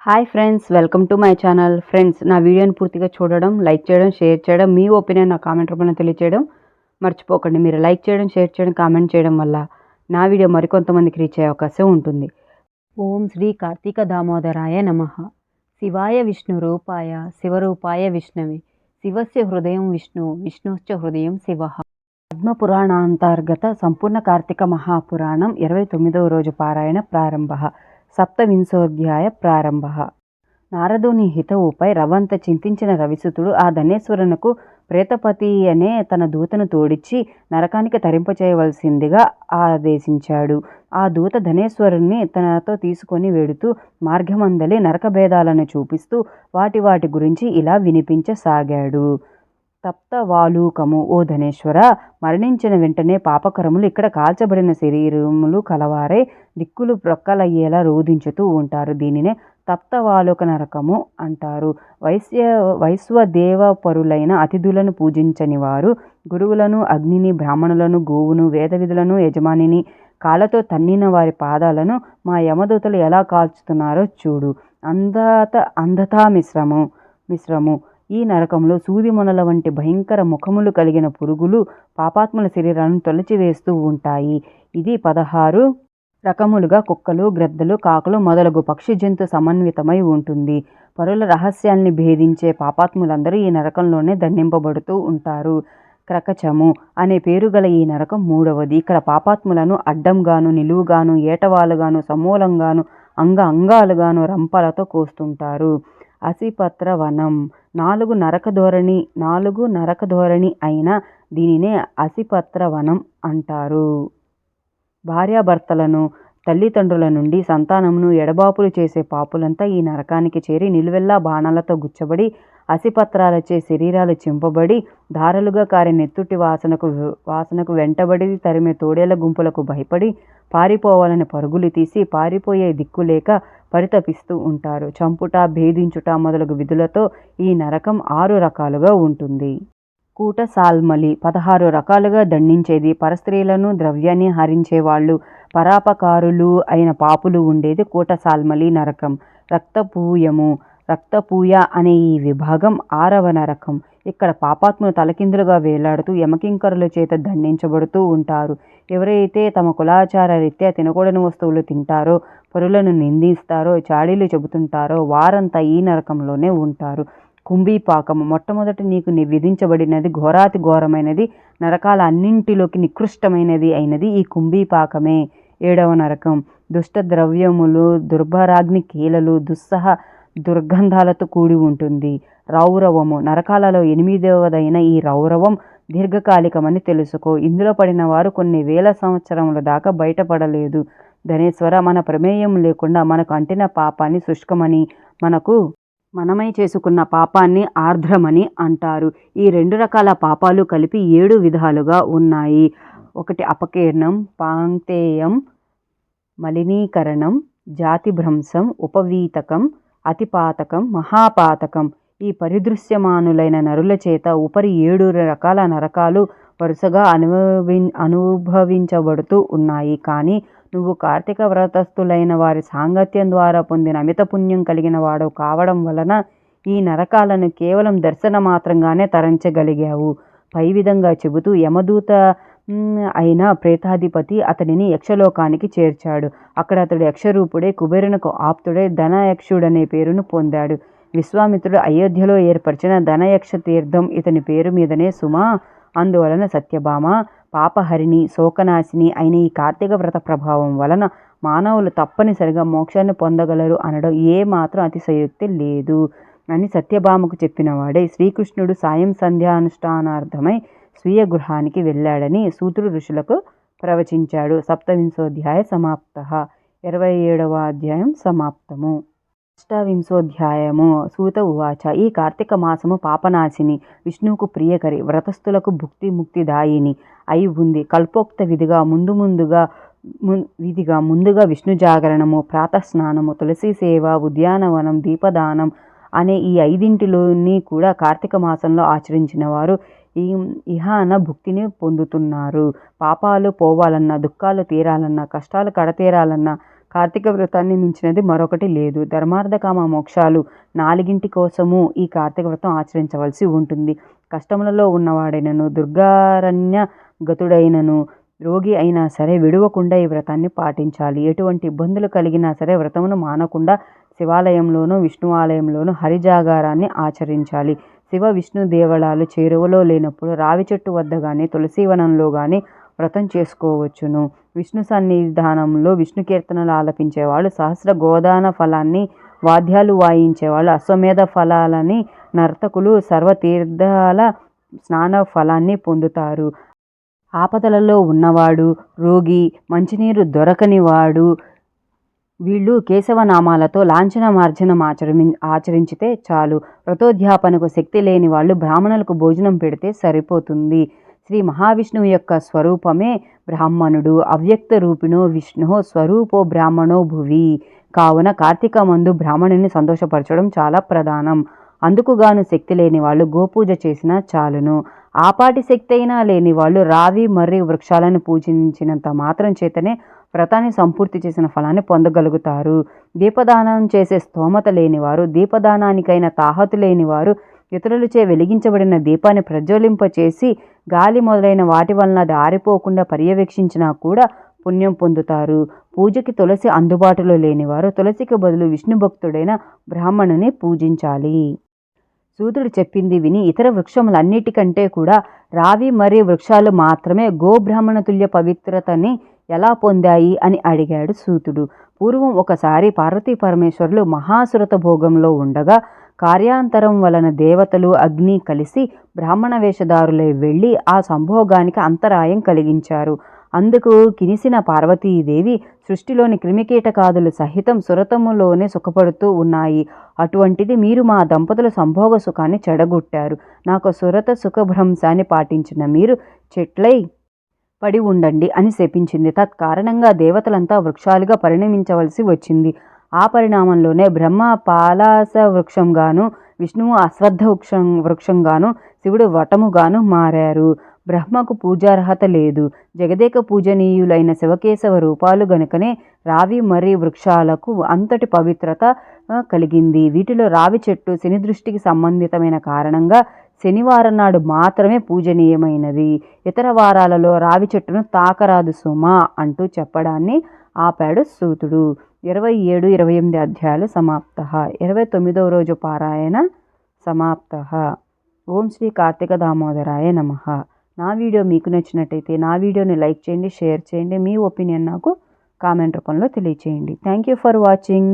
Hi friends, welcome to my channel. Friends, నా వీడియోని పూర్తిగా చూడడం, లైక్ చేయడం, షేర్ చేయడం, మీ ఒపీనియన్ నా కామెంట్ రూపంలో తెలియచేయడం మర్చిపోకండి. మీరు లైక్ చేయడం, షేర్ చేయడం, కామెంట్ చేయడం వల్ల నా వీడియో మరికొంతమందికి రీచ్ అయ్యే అవకాశం ఉంటుంది. ఓం శ్రీ కార్తీక దామోదరాయ నమః. శివాయ విష్ణు రూపాయ శివరూపాయ విష్ణవే. శివస్య హృదయం విష్ణు, విష్ణుశ్చ హృదయం శివ. పద్మపురాణాంతర్గత సంపూర్ణ కార్తీక మహాపురాణం 29వ రోజు పారాయణ ప్రారంభ. సప్తవింశోధ్యాయ ప్రారంభ. నారదుని హితవుపై రవంత చింతించిన రవిసుతుడు ఆ ధనేశ్వరునకు ప్రేతపతి అనే తన దూతను తోడిచ్చి నరకానికి తరింపచేయవలసిందిగా ఆదేశించాడు. ఆ దూత ధనేశ్వరుణ్ణి తనతో తీసుకొని వెడుతూ మార్గమందలి నరక భేదాలను చూపిస్తూ వాటి గురించి ఇలా వినిపించసాగాడు. తప్తవాలూకము. ఓ ధనేశ్వర, మరణించిన వెంటనే పాపకరములు ఇక్కడ కాల్చబడిన శరీరములు కలవారే దిక్కులు ప్రక్కలయ్యేలా రోధించుతూ ఉంటారు. దీనినే తప్తవాలోక నరకము అంటారు. వైశ్వదేవపరులైన అతిథులను పూజించని వారు గురువులను, అగ్నిని, బ్రాహ్మణులను, గోవును, వేదవిధులను, యజమానిని కాళ్ళతో తన్నిన వారి పాదాలను మా యమదూతలు ఎలా కాల్చుతున్నారో చూడు. అంధతా మిశ్రము. ఈ నరకంలో సూదిమొనల వంటి భయంకర ముఖములు కలిగిన పురుగులు పాపాత్ముల శరీరాలను తొలచివేస్తూ ఉంటాయి. ఇది 16 రకములుగా కుక్కలు, గ్రద్దలు, కాకులు మొదలగు పక్షి జంతు సమన్వితమై ఉంటుంది. పరుల రహస్యాల్ని భేదించే పాపాత్ములందరూ ఈ నరకంలోనే దండింపబడుతూ ఉంటారు. క్రకచము అనే పేరు గల ఈ నరకం 3వది. ఇక్కడ పాపాత్ములను అడ్డంగాను, నిలువుగాను, ఏటవాలుగాను, సమూలంగాను, అంగాలుగాను రంపలతో కోస్తుంటారు. అసిపత్ర వనం. 4 నరక ధోరణి అయిన దీనినే అసిపత్ర వనం అంటారు. భార్యాభర్తలను, తల్లిదండ్రుల నుండి సంతానమును ఎడబాపులు చేసే పాపులంతా ఈ నరకానికి చేరి నిలువెల్లా బాణాలతో గుచ్చబడి అసిపత్రాలచే శరీరాలు చింపబడి ధారలుగా కారే నెత్తుటి వాసనకు వెంటబడి తరిమే తోడేళ్ల గుంపులకు భయపడి పారిపోవాలని పరుగులు తీసి పారిపోయే దిక్కులేక పరితపిస్తూ ఉంటారు. చంపుట, భేదించుట మొదలగు విధులతో ఈ నరకం 6 రకాలుగా ఉంటుంది. కూటసాల్మలి. 16 రకాలుగా దండించేది. పరస్త్రీలను, ద్రవ్యాన్ని హరించేవాళ్ళు, పరాపకారులు అయిన పాపులు ఉండేది కూటసాల్మలి నరకం. రక్తపూయ అనే ఈ విభాగం 6వ నరకం. ఇక్కడ పాపాత్ములు తలకిందులుగా వేలాడుతూ యమకింకరుల చేత దండించబడుతూ ఉంటారు. ఎవరైతే తమ కులాచార రీత్యా తినకూడని వస్తువులు తింటారో, పరులను నిందిస్తారో, చాడీలు చెబుతుంటారో వారంతా ఈ నరకంలోనే ఉంటారు. కుంభీపాకము. మొట్టమొదటి నీకు విధించబడినది ఘోరాతి ఘోరమైనది, నరకాల అన్నింటిలోకి నికృష్టమైనది అయినది ఈ కుంభీపాకమే. 7వ నరకం. దుష్ట ద్రవ్యములు, దుర్భరాగ్ని కీలలు, దుర్గంధాలతో కూడి ఉంటుంది. రౌరవము. నరకాలలో 8వదైన ఈ రౌరవం దీర్ఘకాలికమని తెలుసుకో. ఇందులో పడిన వారు కొన్ని వేల సంవత్సరముల దాకా బయటపడలేదు. ధనేశ్వర, మన ప్రమేయం లేకుండా మనకు అంటిన పాపాన్ని శుష్కమని, మనమై చేసుకున్న పాపాన్ని ఆర్ద్రమని అంటారు. ఈ 2 రకాల పాపాలు కలిపి 7 విధాలుగా ఉన్నాయి. 1 అపకీర్ణం, పాంక్తేయం, మలినీకరణం, జాతిభ్రంశం, ఉపవీతకం, అతిపాతకం, మహాపాతకం. ఈ పరిదృశ్యమానులైన నరుల చేత ఉపరి 7 రకాల నరకాలు వరుసగా అనుభవించబడుతూ ఉన్నాయి. కానీ నువ్వు కార్తీక వ్రతస్థులైన వారి సాంగత్యం ద్వారా పొందిన అమిత పుణ్యం కలిగిన వాడు కావడం వలన ఈ నరకాలను కేవలం దర్శన మాత్రంగానే తరించగలిగావు. పై విధంగా చెబుతూ యమదూత అయిన ప్రేతాధిపతి అతడిని యక్షలోకానికి చేర్చాడు. అక్కడ అతడు యక్షరూపుడే కుబేరునకు ఆప్తుడే ధనయక్షుడనే పేరును పొందాడు. విశ్వామిత్రుడు అయోధ్యలో ఏర్పరిచిన ధనయక్ష తీర్థం ఇతని పేరు మీదనే సుమా. అందువలన సత్యభామ, పాపహరిణి, శోకనాశిని అయిన ఈ కార్తీక వ్రత ప్రభావం వలన మానవులు తప్పనిసరిగా మోక్షాన్ని పొందగలరు అనడం ఏ మాత్రం అతిశయోక్తి లేదు అని సత్యభామకు చెప్పినవాడే శ్రీకృష్ణుడు సాయం సంధ్యానుష్ఠానార్థమై స్వీయ గృహానికి వెళ్ళాడని సూతుడు ఋషులకు ప్రవచించాడు. సప్తవింశోధ్యాయ సమాప్త. 27వ అధ్యాయం సమాప్తము. అష్టావింశోధ్యాయము. సూత ఉవాచ. ఈ కార్తీక మాసము పాపనాశిని, విష్ణువుకు ప్రియకరి, వ్రతస్థులకు భుక్తి ముక్తిదాయిని అయి ఉంది. కల్పోక్త విధిగా ముందుగా విష్ణు జాగరణము, ప్రాతస్నానము, తులసి సేవ, ఉద్యానవనం, దీపదానం అనే ఈ 5 కూడా కార్తీక మాసంలో ఆచరించిన వారు ఇహాన భుక్తిని పొందుతున్నారు. పాపాలు పోవాలన్నా, దుఃఖాలు తీరాలన్నా, కష్టాలు కడతీరాలన్నా, కార్తీక వ్రతాన్ని మించినది మరొకటి లేదు. ధర్మార్థ కామ మోక్షాలు 4 కోసము ఈ కార్తీక వ్రతం ఆచరించవలసి ఉంటుంది. కష్టములలో ఉన్నవాడైనను, దుర్గారణ్య గతుడైనను, రోగి అయినా సరే విడవకుండా ఈ వ్రతాన్ని పాటించాలి. ఎటువంటి ఇబ్బందులు కలిగినా సరే వ్రతమును మానకుండా శివాలయంలోనూ విష్ణు ఆలయంలోనూ హరిజాగారాన్ని ఆచరించాలి. శివ విష్ణు దేవళాలు చేరువలో లేనప్పుడు రావి చెట్టు వద్ద కానీ తులసీవనంలో కానీ వ్రతం చేసుకోవచ్చును. విష్ణు సన్నిధానంలో విష్ణు కీర్తనలు ఆలపించేవాళ్ళు సహస్ర గోదాన ఫలాన్ని, వాద్యాలు వాయించేవాళ్ళు అశ్వమేధ ఫలాలని, నర్తకులు సర్వతీర్థాల స్నాన ఫలాన్ని పొందుతారు. ఆపదలలో ఉన్నవాడు, రోగి, మంచినీరు దొరకని వాడు వీళ్ళు కేశవనామాలతో లాంఛన మార్జనం ఆచరించితే చాలు. వ్రతోద్యాపనకు శక్తి లేని వాళ్ళు బ్రాహ్మణులకు భోజనం పెడితే సరిపోతుంది. శ్రీ మహావిష్ణువు యొక్క స్వరూపమే బ్రాహ్మణుడు. అవ్యక్త రూపిణో విష్ణు స్వరూపో బ్రాహ్మణో భువి. కావున కార్తీక మందు బ్రాహ్మణుని సంతోషపరచడం చాలా ప్రధానం. అందుకుగాను శక్తి లేని వాళ్ళు గోపూజ చేసినా చాలును. ఆపాటి శక్తి అయినా లేని వాళ్ళు రావి మర్రి వృక్షాలను పూజించినంత మాత్రం చేతనే వ్రతాన్ని సంపూర్తి చేసిన ఫలాన్ని పొందగలుగుతారు. దీపదానం చేసే స్తోమత లేనివారు, దీపదానానికైనా తాహతు లేనివారు ఇతరులచే వెలిగించబడిన దీపాన్ని ప్రజ్వలింపచేసి గాలి మొదలైన వాటి వలన అది ఆరిపోకుండా పర్యవేక్షించినా కూడా పుణ్యం పొందుతారు. పూజకి తులసి అందుబాటులో లేనివారు తులసికి బదులు విష్ణు భక్తుడైన బ్రాహ్మణుని పూజించాలి. సూతుడు చెప్పింది విని ఇతర వృక్షములన్నిటికంటే కూడా రావి మరియు వృక్షాలు మాత్రమే గోబ్రాహ్మణ తుల్య పవిత్రతని ఎలా పొందాయి అని అడిగాడు సూతుడు. పూర్వం ఒకసారి పార్వతీ పరమేశ్వరులు మహాసురత భోగంలో ఉండగా కార్యాంతరం వలన దేవతలు అగ్ని కలిసి బ్రాహ్మణ వేషధారులై వెళ్ళి ఆ సంభోగానికి అంతరాయం కలిగించారు. అందుకు కినిసిన పార్వతీదేవి సృష్టిలోని క్రిమికీటకాదులు సహితం సురతములోనే సుఖపడుతూ ఉన్నాయి. అటువంటిది మీరు మా దంపతుల సంభోగ సుఖాన్ని చెడగొట్టారు. నాకు సురత సుఖభ్రంశాన్ని పాటించిన మీరు చెట్లై పడి ఉండండి అని శపించింది. తత్కారణంగా దేవతలంతా వృక్షాలుగా పరిణమించవలసి వచ్చింది. ఆ పరిణామంలోనే బ్రహ్మ పాలాస వృక్షంగాను, విష్ణువు అశ్వత్థ వృక్షంగాను, శివుడు వటముగాను మారారు. బ్రహ్మకు పూజార్హత లేదు. జగదేక పూజనీయులైన శివకేశవ రూపాలు గనుకనే రావి మర్రి వృక్షాలకు అంతటి పవిత్రత కలిగింది. వీటిలో రావి చెట్టు శని దృష్టికి సంబంధితమైన కారణంగా శనివారం నాడు మాత్రమే పూజనీయమైనది. ఇతర వారాలలో రావి చెట్టును తాకరాదు సుమా అంటూ చెప్పడాన్ని ఆపాడు సూతుడు. 27, 28 అధ్యాయాలు సమాప్త. 29వ రోజు పారాయణ సమాప్త. ఓం శ్రీ కార్తీక దామోదరాయ నమః. నా వీడియో మీకు నచ్చినట్టయితే నా వీడియోని లైక్ చేయండి, షేర్ చేయండి. మీ ఒపీనియన్ నాకు కామెంట్ రూపంలో తెలియచేయండి. Thank you for watching.